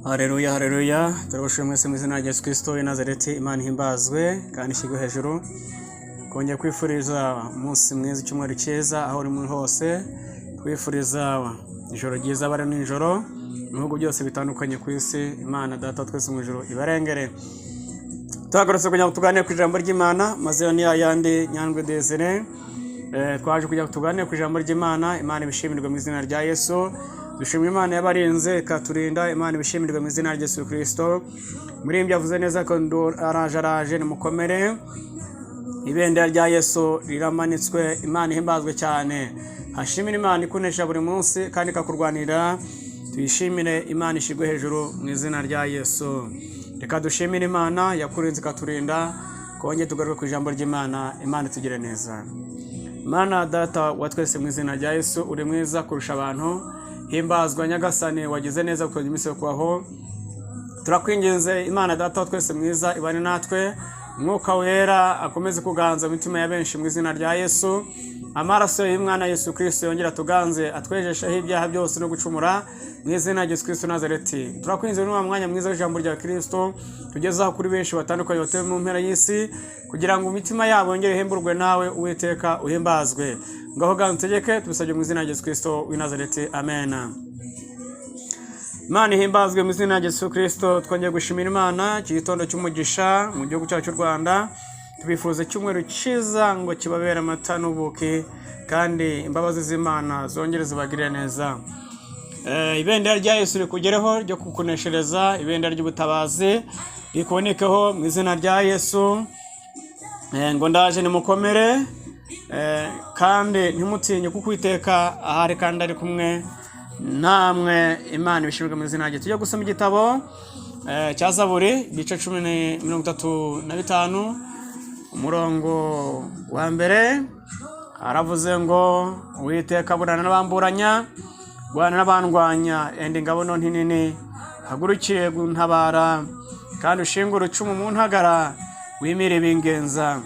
Haleluya, haleluya. Turabashimira mwese mu izina rya Yesu Kristo w'i Nazareti. Imana ihimbazwe kandi ishyirwe hejuru. Kongera kwifuriza umunsi mwiza, icyumweru cyiza aho uri muri hose. Twifuriza ijoro ryiza bara nijoro mu bihugu byose bitandukanye ku isi. Imana data twese mu ijoro ibarengere. Tuhagarutse kugira ngo tuganire ku ijambo ry'Imana. Mazina ni ayandi Nyandwi Desire. Twaje kugira ngo tuganire ku ijambo ry'Imana. Imana ibishimirwe mu izina rya Yesu. Dushimira Imana yabarinze ikaturinda. Imana ibishimirwe mu izina rya Yesu Kristo. Muri ibyo yavuze neza ko araje nimukomere. Ibendera rya Yesu riramanitswe. Imana ihimbazwe cyane. Hashimira Imana ikunesha buri munsi kandi ikakurwanira. Tuyishimire Imana ishigwe hejuru mu izina rya Yesu. Reka dushimire Imana yakurinze ikaturinda. Kongera tugaruke ku ijambo ry'Imana. Imana itugire neza. Mana data wa twese mu izina rya Yesu, uri mwiza kurusha abantu. Himbazwa Nyagasani wagize neza kugira iminsi yo kubaho. Turakwinginze Imana data wa twese mwiza ibane natwe. Mwuka wera akomeze kuganza mu mitima ya benshi mu izina rya Yesu. Amaraso y'Umwana Yesu Kristo yongera tuganze atwejeshaho ibyaha byose no gucumura mu izina rya Yesu Kristo Nazareti. Turakwinginze n'uwa mwanya mwiza w'ijambo rya Kristo tugezaho kuri benshi batandukanye batuye mu mpera y'isi, kugira ngo imitima yabo yongere ihemburwe nawe Uwiteka uhimbazwe. Ngaho gantegeke tubisabye mu izina rya Yesu Kristo w'i Nazareti. Amen. Imana ihimbazwe mu izina rya Yesu Kristo. Twongeye gushimira Imana iki gitondo cy'umugisha mu gihugu cyacu cy'u Rwanda. Tubifuza icyumweru cyiza ngo kibabere amata n'ubuki, kandi imbabazi z'Imana zongere zibagirire neza. Ibendera rya Yesu rikugereho ryo kukuneshereza, ibendera ry'ubutabazi rikubonekeho mu izina rya Yesu. Ngo ndaje nimukomere kandi ntimutinye kuko Uwiteka ahari kandi ari kumwe namwe. Imana ibishimirwe mu izina rye. Tujye gusoma igitabo cya Zaburi ibice 35 umurongo wa mbere. Aravuze ngo Uwiteka burana n'abamburanya, bwana n'abandwanya, enda ingabo nto nini, hagurukiye guntabara, kandi ushingura icumu mu ntagara, wimire bingenza.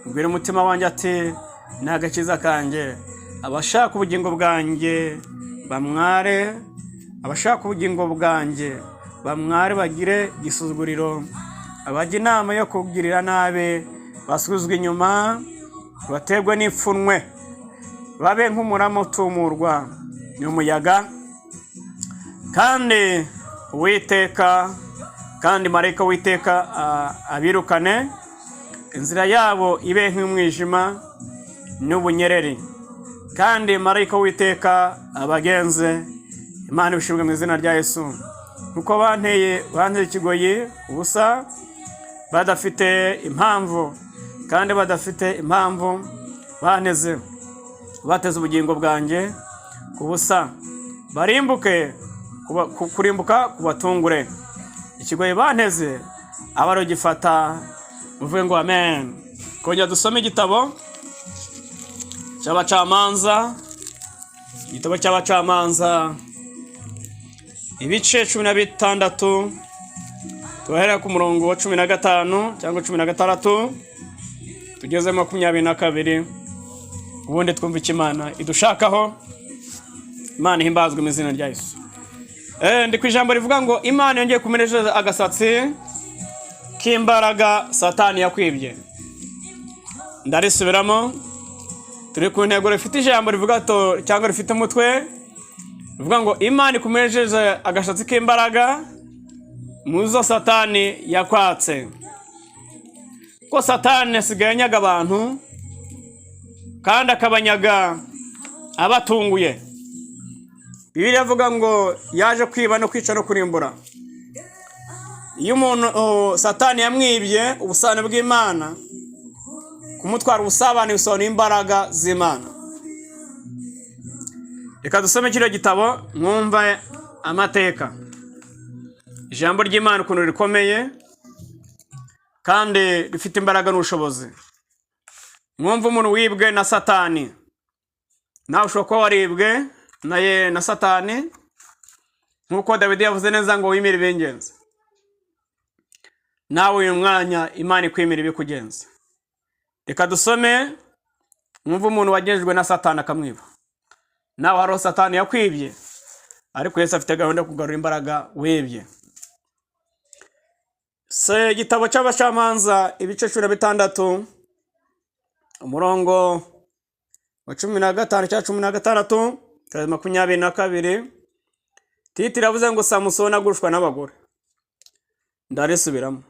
Ubwira umutima wanjye ati ni agakiza kanjye. Abashaka ubugingo bwanjye bamware, abashaka ubugingo bwanjye bamware bagire igisuzuguriro. Abajya inama yo kugirira nabi basubizwa inyuma, baterwe n'ipfunwe, babe nk'umurama utumurwa n'umuyaga. Kandi Uwiteka, kandi marayika w'Uwiteka abirukane, inzira yabo ibe nk'umwijima n'ubunyereri. Kandi marayika w'Uwiteka abagenze. Imana ibishimirwe mu izina rya Yesu. Kuko banteye ikigoyi ubusa, badafite impamvu, kandi badafite impamvu banteze, bateze ubugingo bwanjye ku busa. Barimbuke kurimbuka kubatungure. Ikigoyi banteze abaro gifata. Muvuge ngo amen. Kongera dusome igitabo cy'Abacamanza, igitabo cy'Abacamanza ibice 16, tuhera ku murongo wa 15 cyangwa 16 tugeze 22. Ubundi twumva Imana idushakaho. Imana ihimbazwe mu izina rya Yesu. Ndi ku ijambo rivuga ngo Imana yongeye kumenesha agasatsi k'imbaraga Satani yakwibye. Ndarisubiramo. Turi ku ntego rifite ijambo rivuga to cyangwa rifite umutwe rivuga ngo Imana ikumenesheje agasatsi k'imbaraga muzo Satani yakwatse. Ko Satani asigaye anyaga abantu kandi akabanyaga abatunguye. Bibiliya avuga ngo yaje kwiba no kwica no kurimbura. Iyo umuntu Satani yamwibye ubusabane bw'Imana, kumutwara ubusabane bisobanura imbaraga z'Imana. Reka dusome kino gitabo mwumva amateka. Ijambo ry'Imana ukuntu rikomeye kandi rifite imbaraga n'ubushobozi. Mwumva umuntu wibwe na Satani. Nawe ushobora kuba waribwe na Satani, nk'uko Dawidi yavuze neza ngo wimire ibingenza. Nawe uyu mwanya Imana ikwimira ibikugenza. Reka dusome. Mwumva umuntu wagejejwe na Satani akamwiba. Nawe haro Satani yakwibye ariko Yesu afite gahunda yo kugarura imbaraga webye. Se igitabo cy'Abacamanza ibice 16 umurongo wa 15 cya 16 22 Titi ravuze ngo Samusoni agushwa n'abagore. Ndarisubiramo.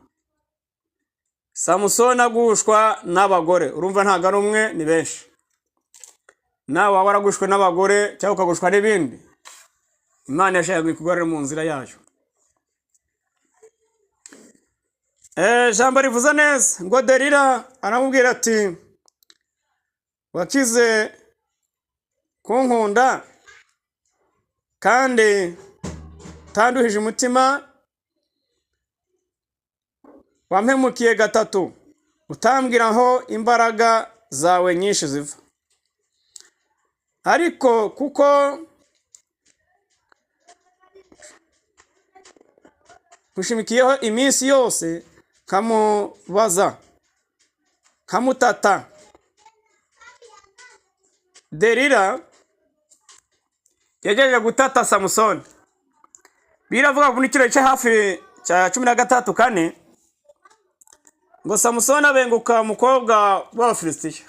Samusoni agushwa n'abagore. Urumva ntago ari umwe ni benshi. Nawe waragushwe n'abagore cyangwa ukagushwa n'ibindi. Imana yashaka kugukorera mu nzira yayo. Jambo rivuze neza ngo Delila aramubwira ati wakize kunkunda kandi tanduhije umutima wampemukiye gatatu utambwira aho imbaraga zawe nyinshi ziva, ariko kuko nkushimikiyeho iminsi yose kamubaza kamutata. Delila yagejeje gutata Samusoni. Biravuga ku nikiro cya hafi cya 13:4 ngo Samusoni abenguka umukobwa w'Abafilisitiya.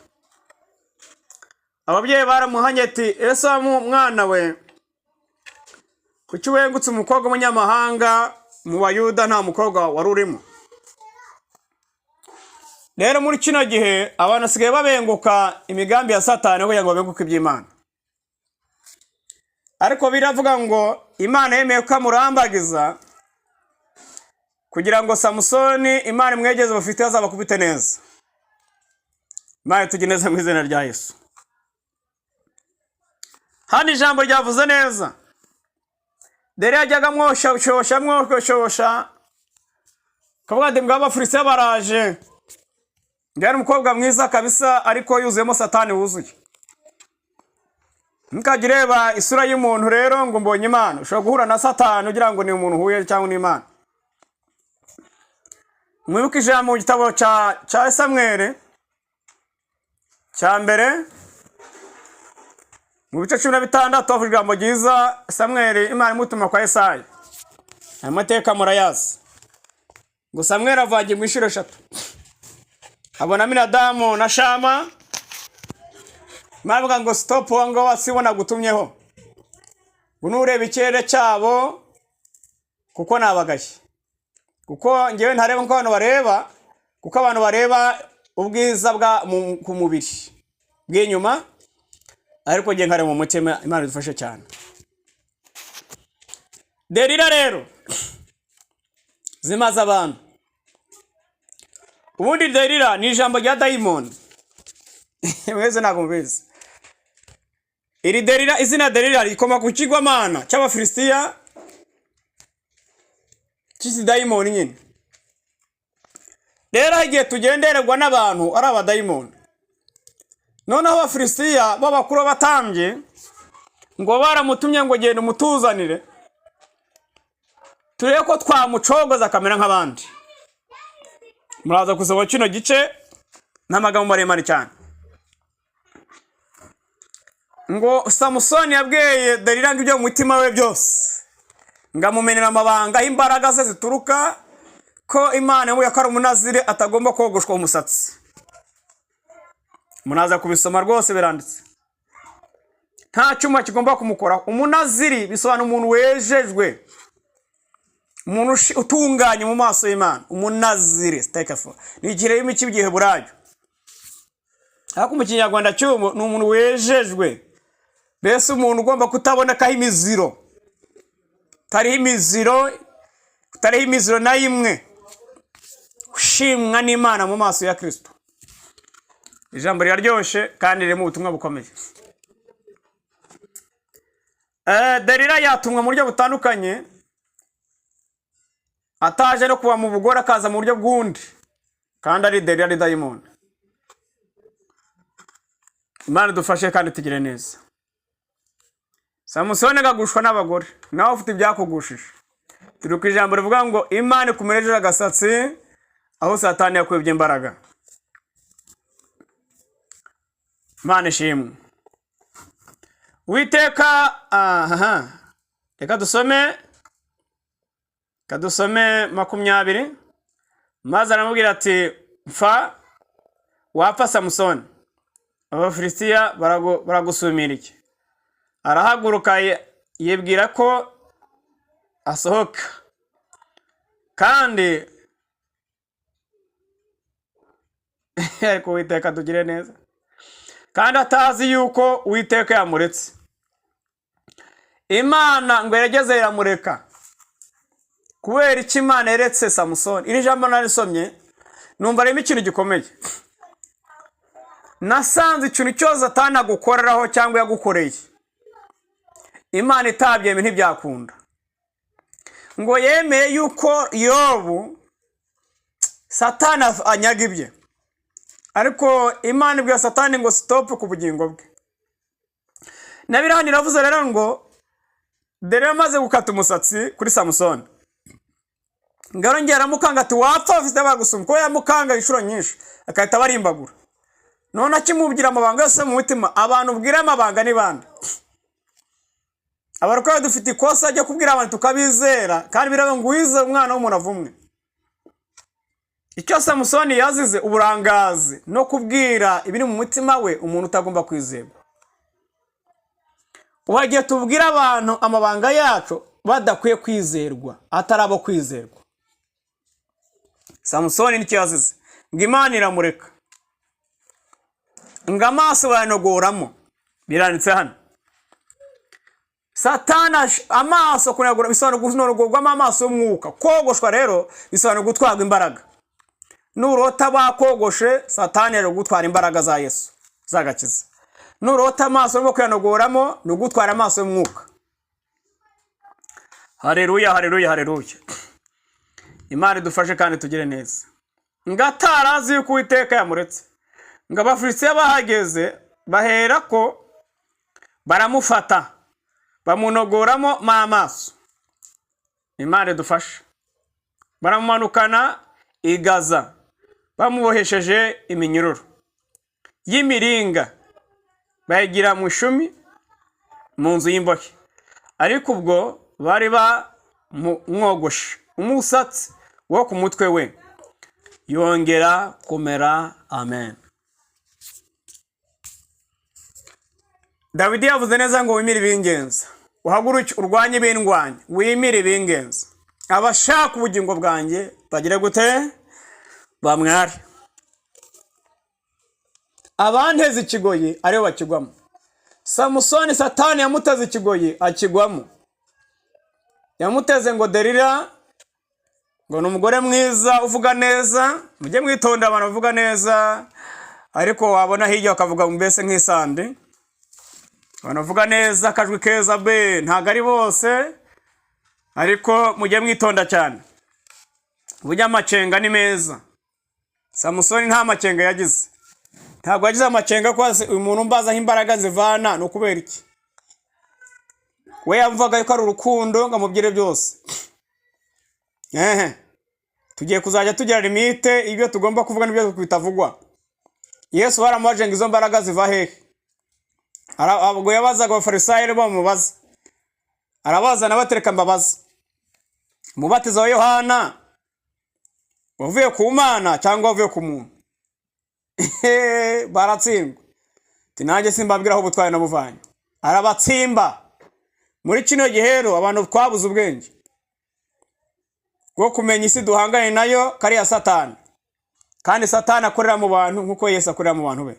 Ababyeyi baramuhanye ati ese mwana we kuki wengutse umukobwa w'umunyamahanga mu Bayuda nta mukobwa wari urimo? Rero muri kino gihe abantu asigaye babenguka imigambi ya Satani kugira ngo babenguke iby'Imana. Ariko biravuga ngo Imana yemeye ko amurambagiza kugira ngo Samusoni Imana imwegeze bafite azabakubite neza. Imana tugineze mu izina rya Yesu. Hano ijambo ryavuze neza. Delila yajyaga mwosha kavuga ati ngaba Abafilisitiya baraje. Ngari umukobwa mwiza kabisa ariko yuzuyemo Satani wuzuye. Mukagireba isura y'umuntu rero ngo mbonye Imana. Ushobora guhura na Satani ugira ngo ni umuntu huye cyangwa ni Imana. Mwibuke ijambo mu gitabo cya Samuel cya mbere mu bice 16 avuga ijambo ryiza Samuel Imana imutuma kwa Yesaya. Amateka murayazi. Ngo Samuel avagiye mu ishiro 3. Abona Aminadabu na Shama. Mavuga ngo stop wango wasibona gutumyeho. Bunureba ikirere cyabo kuko nabagaye. Kuko ngewe ntareba nko abantu bareba, kuko abantu bareba ubwiza bwa ku mubiri bw'inyuma, ariko nge nkare mu mutima. Imana idufashe cyane. Delila rero zimaza abantu. Ubundi Delila ni ijambo rya daimoni. Mwese ntabwo mubizi. Iri Delila, izina Delila rikoma ku kigwamana cy'Abafilisitiya cy'isi daimoni nyine. Rero igihe tugendererwa n'abantu ari abadaimoni. Noneho Abafilisitiya b'abakuru batambye ngo baramutumye ngo genda umutuzanire turebe ko twamucogoza kamera nk'abandi. Muraza kusaba kino gice n'amagambo maremare cyane. Ngo Samusoni yabwiye Delila ngo ibyo mu mutima we byose, ngamumenera amabanga imbaraga ze zituruka ko Imana ngo yakara umunazire atagomba kogoshwa umusatsi. Munaza kubisoma rwose biranditse. Nta cyuma kigomba kumukora. Umunaziri bisobanura umuntu wejejwe, umuntu utunganye mu maso y'Imana. Umunaziri stakafo ni igire y'imiki bigihe burayo. Ariko mu Kinyarwanda cy'umuntu ni umuntu wejejwe. Bese umuntu ugomba kutaboneka imiziro. Tariho imiziro na imwe. Ushimwa n'Imana mu maso ya Kristo. Ijambo ryaryoshe kandi ririmo ubutumwa bukomeye. Delila yatumwa mu buryo butandukanye. Ataje no kuba mu bugore akaza mu buryo bw'undi. Kandi ari Delila ari daimoni. Imana dufashe kandi tugire neza. Samusoni gagushwa n'abagore. Nawe ufite ibyakugushije. Turi ku ijambo rivuga ngo Imana ikumereje agasatsi aho Satani yakwibye imbaraga. Imana ishimwe. Uwiteka reka dusome 20. maze aramubwira ati wapfa Samusoni, Abafilisitiya baragusumira iki? Arahaguruka yibwira ko asohoka, kandi ariko Uwiteka tugire neza, kandi atazi yuko Uwiteka yamuretse. Imana ngo yarageze iramureka. Kubera iki Imana yeretse Samusoni? Iri jambo narisomye numva arimo ikintu gikomeye. Nasanze ikintu cyose Satani agukoreraho cyangwa yagukoreye, Imana itabyemeye ntibyakunda. Ngo yemeye yuko Yobu Satani anyaga ibye, ariko Imana ibwira Satani ngo stop ku bugingo bwe. Nabirani ravuze rero ngo dere amaze gukata umusatsi kuri Samusoni, ngarongera mukanga ati wapfa ufite bagusuma, ko yamukanga inshuro nyinshi akahita barimbagura. None akimubwira amabanga yose mu mutima, abantu ubwira amabanga ni bande? Abarukaye dufite ikosa ryo kubwira abantu tukabizera, kandi birabe ngo wize umwana w'umuntu avumwe. Icyo Samusoni yazize uburangazi no kubwira ibiri mu mutima we umuntu utagomba kwizerwa. Uhagiye tubwira abantu amabanga yacu badakwiye kwizerwa, atarabo kwizerwa. Samusoni nicyo yazize, ngo Imana iramureka, ngo amaso bayanogoramo. Biranditse hano. Satana amaso kunagura bisobanura gunorogorwamo amaso y'umwuka. Kogoshwa rero bisobanura gutwarwa imbaraga. Nurota bakogoshe, Satani rero gutwara imbaraga za Yesu zagakiza. Nurota amaso yo kuyanogoramo no gutwara amaso y'umwuka. Haleluya, haleluya, haleluya. Imana idufashe kandi tugire neza. Ngatarazi yuko Uwiteka yamuretse. Ngo Abafilisitiya bahageze bahera ko baramufata, bamunogoramo amaso. Imana idufashe. Baramumanukana i Gaza, bamubohesheje iminyururu y'imiringa, bayigira mu ishumi mu nzu y'imbohe. Ariko ubwo bari bamwogoshe umusatsi wo ku mutwe we, yongera kumera. Amen. Dawidi yavuze neza ngo wimire ibingenza, uhaguruke urwanye ibindwanya, wimire ibingenza. Abashaka ubugingo bwanjye bagire gute? Bamware. Abanteze ikigoyi aribo bakigwamo. Samusoni Satani yamuteze ikigoyi akigwamo. Yamuteze ngo Delila, ngo n'umugore mwiza uvuga neza, mujye mwitonda abantu bavuga neza, ariko wabona hirya bakavuga mbese nk'isande. Abantu bavuga neza akajwi keza be, ntago ari bose, ariko mujye mwitonda cyane. Burya amacenga ni meza. Samusoni nta macenga yagize. Ntabwo yagize amacenga ko uyu muntu mbazaho imbaraga zivana no kubera iki. We yavuga yuko ari urukundo ngamubwire byose. Tugiye kuzajya tugira limite, ibyo tugomba kuvuga n'ibyo bitavugwa. Yesu baramubaje ngo izo mbaraga ziva hehe? Abwo yabazaga Abafarisayo bamubaza. Arabaza nabatereka mbabaza. Umubatizo wa Yohana wavuye ku Mana cyangwa wavuye ku muntu? Baratsindwa. Tinanjye simbabwira aho ubutwaye nabuvanye. Arabatsimba. Muri kino gihero abantu twabuze ubwenge bwo kumenya isi duhanganye nayo, kari ya Satani. Kandi Satani akorera mu bantu nkuko Yesu akorera mu bantu be.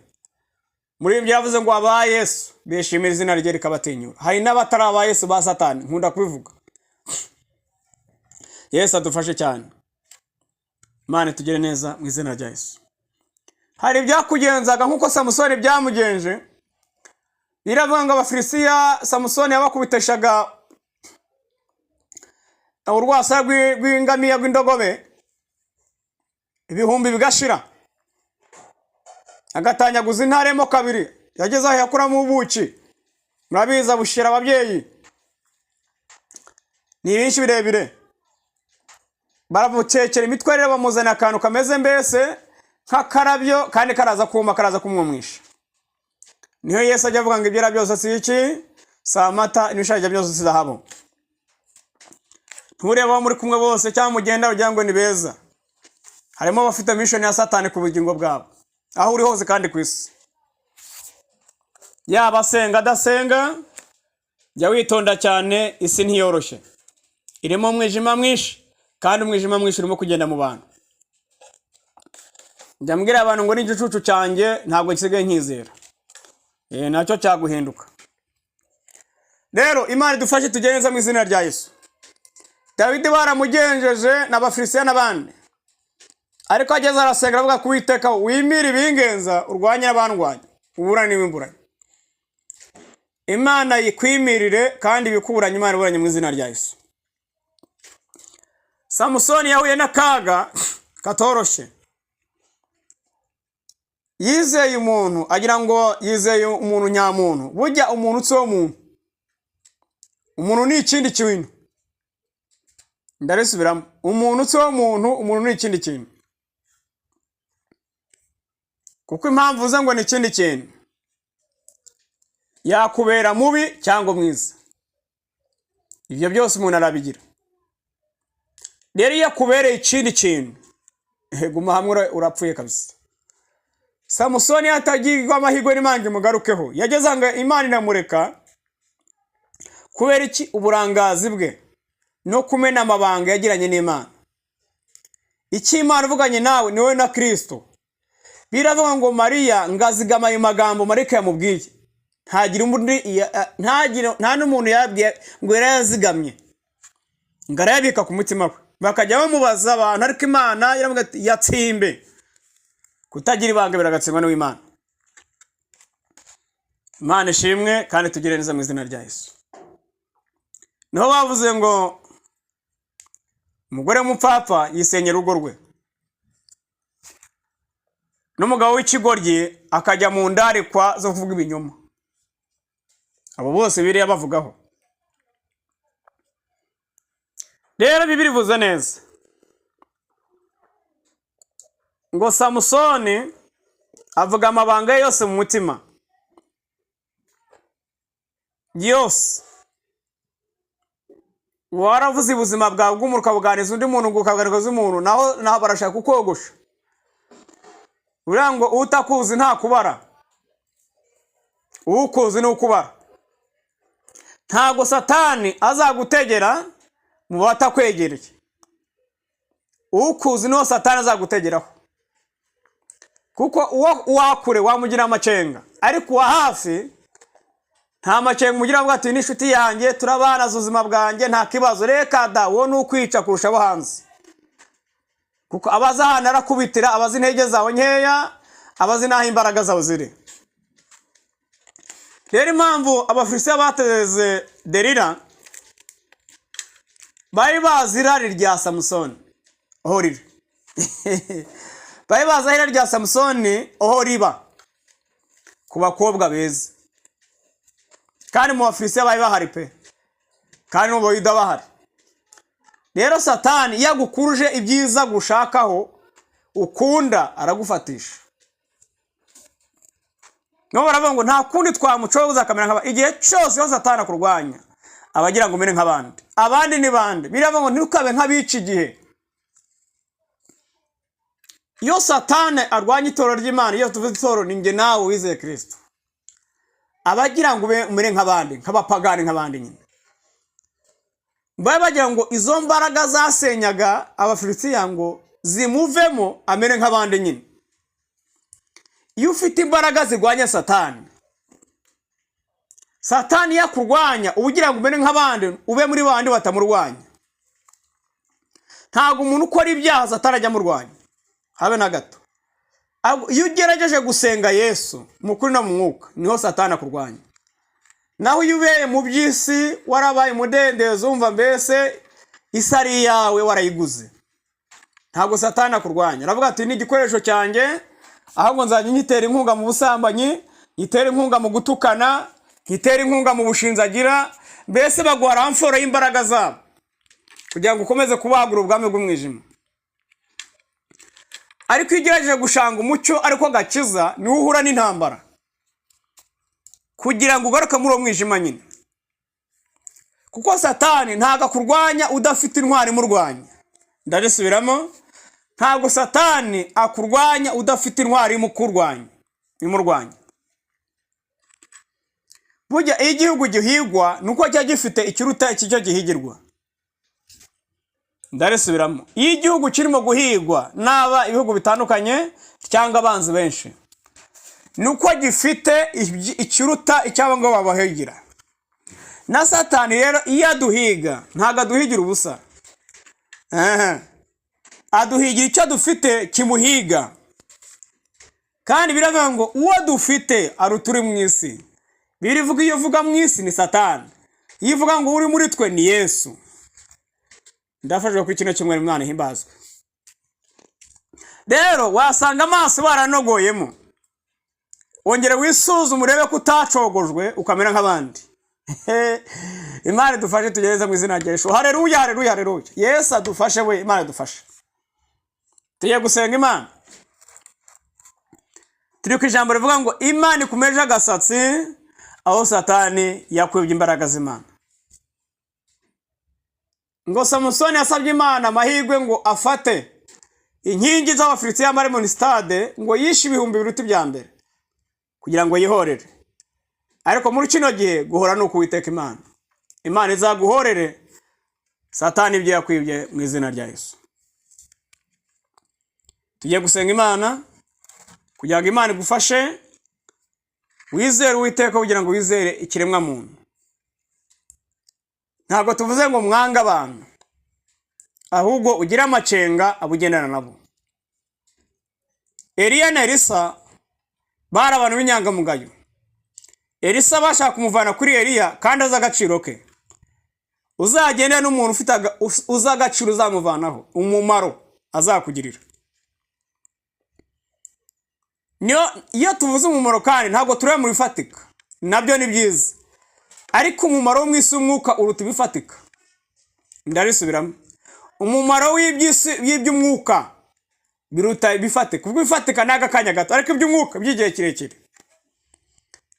Muri ibyo yavuze ngo aba Yesu bishimira izina rye rikabatinyura. Hari n'abatari aba Yesu ba Satani, nkunda kubivuga. Yesu adufashe cyane. Imana tugire neza mu izina rya Yesu. Hari byakugenzaga nkuko Samusoni byamugenje. Biravuga ngo Abafilisitiya Samusoni yabakubiteshaga urwasa rw'ingamiya rw'indogobe, ibihumbi bigashira. Agatanyaguza intaremo kabiri, yageze aho yakuramo ubuki. Murabiza bushira ababyeyi. Ni ibinshi birebire. Baravucekera imitwe rero bamuzana akantu kameze mbese nk'akarabyo, kandi karaza kuma, karaza kumwumwisha. Niyo Yesu ajya avuga ngo ibyera byose si iki? Si amata, n'ibishajya byose si zahabu. ntureba abo muri kumwe bose cyangwa mugenda ugira ngo ni beza. Harimo abafite mission ya Satani ku bugingo bwabo aho uri hose kandi ku isi. Yaba asenga adasenga, jya witonda cyane, isi ntiyoroshye. Irimo umwijima mwinshi kandi umwijima mwinshi urimo kugenda mu bantu. Njya mbwira abantu ngo n'igicucu cyanjye ntabwo gisigaye nkizera. Nacyo cyaguhinduka. Rero Imana idufashe tugenza mu izina rya Yesu. Dawidi baramugenjeje n'Abafilisitiya n'abandi. Ariko ageze arasenga aravuga ku Uwiteka, wimira ibingenza urwanye abandwanya, uburane n'imburanye. Imana yikwimirire kandi bikuburanye, Imana iburanye mu izina rya Yesu. Samusoni yahuye n'akaga katoroshye. Yizeye umuntu agira ngo yizeye umuntu nyamuntu. Burya umuntu utse umuntu. Umuntu ni ikindi kintu. Ndarisubiramo. Umuntu utse umuntu, umuntu ni ikindi kintu. Kuko impamvu uza ngo ni ikindi kintu. Yakubera mubi cyangwa mwiza. Ibyo byose umuntu arabigira. Rero yakubereye ikindi kintu. Guma hamwe urapfuye kabisa. Samusoni atagirwa amahirwe n'Imana imugarukeho. Yageze ngo Imana inamureka kubera iki? Uburangazi bwe no kumena amabanga yagiranye n'Imana. Iki Imana ivuganye nawe ni wowe na Kristo. Biravuga ngo Mariya ngazigama ayo magambo Marika yamubwiye. Nta n'umuntu yabwiye ngo yarayazigamye. Ngarayabika ku mutima we. Bakajya bamubaza abantu, ariko Imana yaravuga ati yatsimbe. Kutagira ibanga biragatsindwa n'Imana. Imana ishimwe kandi tugire neza mu izina rya Yesu. Niho bavuze ngo umugore w'umupfapfa yisenyera urugo rwe, n'umugabo w'ikigoryi akajya mu ndarikwa zo kuvuga ibinyoma. Abo bose Bibiliya bavugaho. Rero Bibiliya ivuze neza ngo Samusoni avuga amabanga ye yose mu mutima yose. Waravuze ubuzima bwawe bw'umuntu ukabuganiza undi muntu, ukabuganiza umuntu, naho barashaka kukogosha. Uriya ngo utakuzi nta kubara, ukuzi ni ukubara. Ntago Satani azagutegera mu batakwegereye. Ukuzi niho Satani azagutegeraho. Kuko uwa kure wamugira amacenga, ariko uwa hafi nta macenga umugira ngo ati n'inshuti yanjye turabana ubuzima bwanjye nta kibazo. Reka da, wowe n'ukwica kurusha abo hanze. Kuko abaza hano arakubitira, abazi intege zawe nkeya, abazi naho imbaraga zawe ziri. Rero impamvu Abafilisitiya bateze Delila bari bazi irari rya Samusoni aho riri. Bari bazi irari rya Samusoni aho riba ku bakobwa beza. Kandi mu Bafilisitiya bari bahari pe, kandi mu Bayuda bahari. Rero Satani yagukuruje ibyiza gushakaho ukunda aragufatisha. No baravuga ngo nta kundi twamucoza akamera nk'abandi. Igihe cyose yo Satani akurwanya abagira ngo umere nk'abandi. Abandi ni bande? Biravuga ngo ntukabe nk'abica igihe. Iyo Satani arwanya itoro ry'Imana, iyo tuvuze itoro ni nge nawe wizeye Kristo, abagira ngo umere nk'abandi, nk'abapagani nk'abandi nyine. Bari bagira ngo izo mbaraga zasenyaga Abafilisitiya ngo zimuvemo amere nk'abandi nyine. Iyo ufite imbaraga zirwanya Satani, Satani yakurwanya ubugira ngo umere nk'abandi, ube muri bandi batamurwanya. Ntago umuntu ukora ibyaha Satani ajya murwanya habe na gato. Iyo ugerageje gusenga Yesu mu kuri no mu mwuka, niho Satani akurwanya. Naho iyo ubeye mu by'isi warabaye umudendezo, umva mbese isari yawe warayiguze, ntago Satani akurwanya. Aravuga ati ni igikoresho cyanjye, ahubwo nzajya nyitera inkunga mu busambanyi, nyitera inkunga mu gutukana, nyitera inkunga mu bushinzagira, mbese baguhara amforo y'imbaraga zabo kugira ngo ukomeze kubagura ubwami bw'umwijima. Ariko iyo ugerageje gushanga umucyo ariko gakiza, niwe uhura n'intambara kugira ngo ugaruke muri uwo mwijima nyine. kuko Satani ntago akurwanya udafite intwari imurwanya. Ndarisubiramo, ntago Satani akurwanya udafite intwari imurwanya. Burya iyo igihugu gihigwa nuko cya gifite ikiruta ikicyo gihigirwa. Ndarisubiramo, iyo igihugu kirimo guhigwa n'aba ibihugu bitandukanye cyangwa abanzi benshi, nuko gifite ikiruta icyabo ngo babahigira. Na Satani rero iyo aduhiga ntago aduhigira ubusa, aduhigira icyo dufite kimuhiga. Kandi biravuga ngo uwo dufite aruturi mu isi. Birivuga iyo uvuga mu isi ni Satani, iyo uvuga ngo uri muri twe ni Yesu. Ndafashwe ku kino cyumweru Imana ihimbazwe. Rero wasanga amaso baranogoyemo, wongere wisuzume urebe ko utacogojwe ukamera nk'abandi. Imana dufashe tugereza mu izina rya Yesu. Haleluya, haleluya, haleluya. Yesu adufashe we, Imana dufashe. Tugiye gusenga Imana. Turi ku ijambo rivuga ngo Imana ikumeje agasatsi aho Satani yakwibye imbaraga z'Imana. Ngo Samusoni yasabye Imana amahirwe ngo afate inkingi z'Abafilisitiya bari mu stade, ngo yishe ibihumbi biruta ibya mbere kugira ngo yihorere. Ariko muri kino gihe guhora no kuwiteka Imana. Imana izaguhorere Satani ibyo yakwibye mu izina rya Yesu. Tugiye gusenga Imana kugira ngo Imana igufashe wizere Uwiteka kugira ngo wizere ikiremwa muntu. Ntabwo tuvuze ngo mwanga abantu, ahubwo ugira amacenga abugendana nabo. Eliya na Elisa bari abantu b'inyangamugayo. Elisa bashaka kumuvana kuri Eliya kandi azi agaciro ke. Uzagenda n'umuntu ufite uzi agaciro uzamuvanaho umumaro azakugirira. Iyo tuvuze umumaro kandi ntabwo tureba mu bifatika, nabyo ni byiza, ariko umumaro wo mu isi w'umwuka uruta ibifatika. Ndarisubiramo, umumaro w'iby'umwuka biruta ibifatika, kuko ibifatika ni akanya gato, ariko iby'umwuka by'igihe kirekire.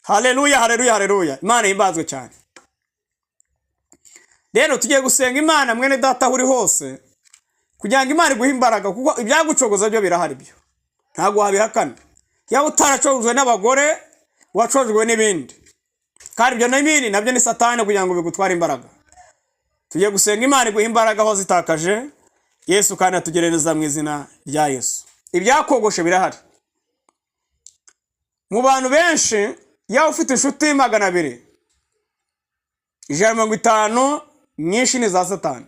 Haleluya, haleluya, haleluya. Imana ihimbazwe cyane. Rero tugiye gusenga Imana mwene data uri hose kugira ngo Imana iguhe imbaraga, kuko ibyagucogoza byo birahari byo, ntabwo wabihakana. Yaba utaracogojwe n'abagore wacogojwe n'ibindi, kandi ibyo n'ibindi nabyo ni Satani kugira ngo bigutware imbaraga. Tugiye gusenga Imana iguhe imbaraga aho zitakaje. Yesu kandi atugerereza mu izina rya Yesu. Ibyakogoshe birahari mu bantu benshi. Yaba ufite inshuti 200, 150 nyinshi ni za Satani.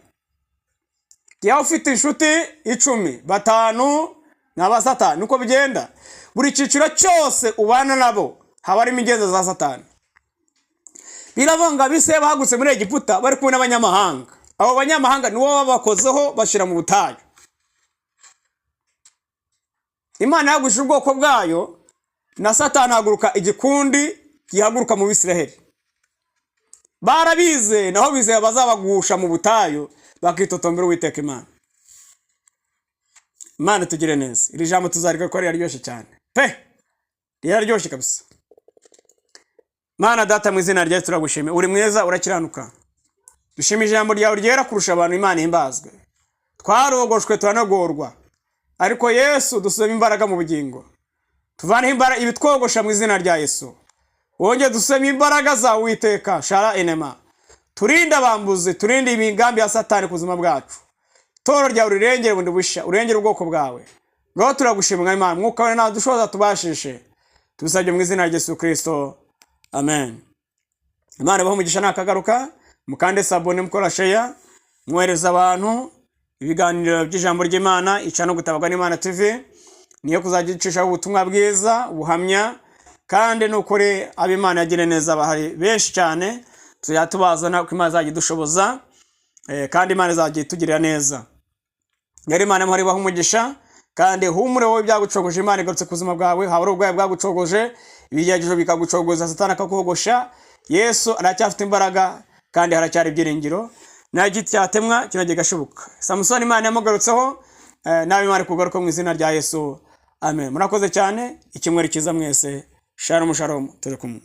Yaba ufite inshuti 10, 5 n'aba Satani. Nuko bigenda, buri cyiciro cyose ubana nabo haba ari imigenzo za Satani. Biravanga bise bahagutse muri Egiputa bari kumwe n'abanyamahanga. Abo banyamahanga niwo babakozeho bashira mu butayu. Imana yagusha ubwoko bwayo, na Satani haguruka igikundi gihaguruka mu Bisiraheli. Barabize naho bizeye bazabagusha mu butayu bakitotombera Uwiteka Imana. Imana tugire neza. Iri jambo tuzarika ko ryaryoshye cyane. Ryaryoshye kabisa. Mana data mu izina rya Yesu turagushimye. Uri mwiza urakiranuka. Dushimije ijambo ryawe ryera kurusha abantu. Imana ihimbazwe. Twarogoshwe turanagorwa, ariko Yesu dusaba imbaraga mu bugingo. Tuvane imbaraga ibitwogosha mu izina rya Yesu. Wonge dusaba imbaraga za Uwiteka shara enema. Turinde abambuzi, turinde imigambi ya Satani ku buzima bwacu. Toro ryawe rirengere bundi busha, urengere ubwoko bwawe. Ngaho turagushimira Imana, mwuka wawe nawe dushoza tubashishe. Tubisabye mu izina rya Yesu Kristo. Amen. Imana ibahe umugisha nakagaruka, mukande sabone mukora share, mwereza abantu ibiganiro by'ijambo ry'Imana, ica no gutabagwa n'Imana TV. Niyo kuzagicisha ubutumwa bwiza, ubuhamya, kandi nukuri ab'Imana yagire neza bahari benshi cyane. Tuzatubazana ko Imana izagidushoboza, kandi Imana izagitugirira neza. Ngari Imana muri baho umugisha, kandi humure wowe byagucogoje. Imana igarutse kuzima bwawe, habari ubwaye bwagucogoje, ibijyagijo bikagucogoza, Satani akakogosha. Yesu aracyafite imbaraga kandi haracyari ibyiringiro. Na giti cyatemwa kinajye gashoboka. Samusoni Imana yamugarutseho, nawe Imana kugaruka mu izina rya Yesu. Amen. Murakoze cyane, ikimweri kiza mwese. Shalom shalom, turi kumwe.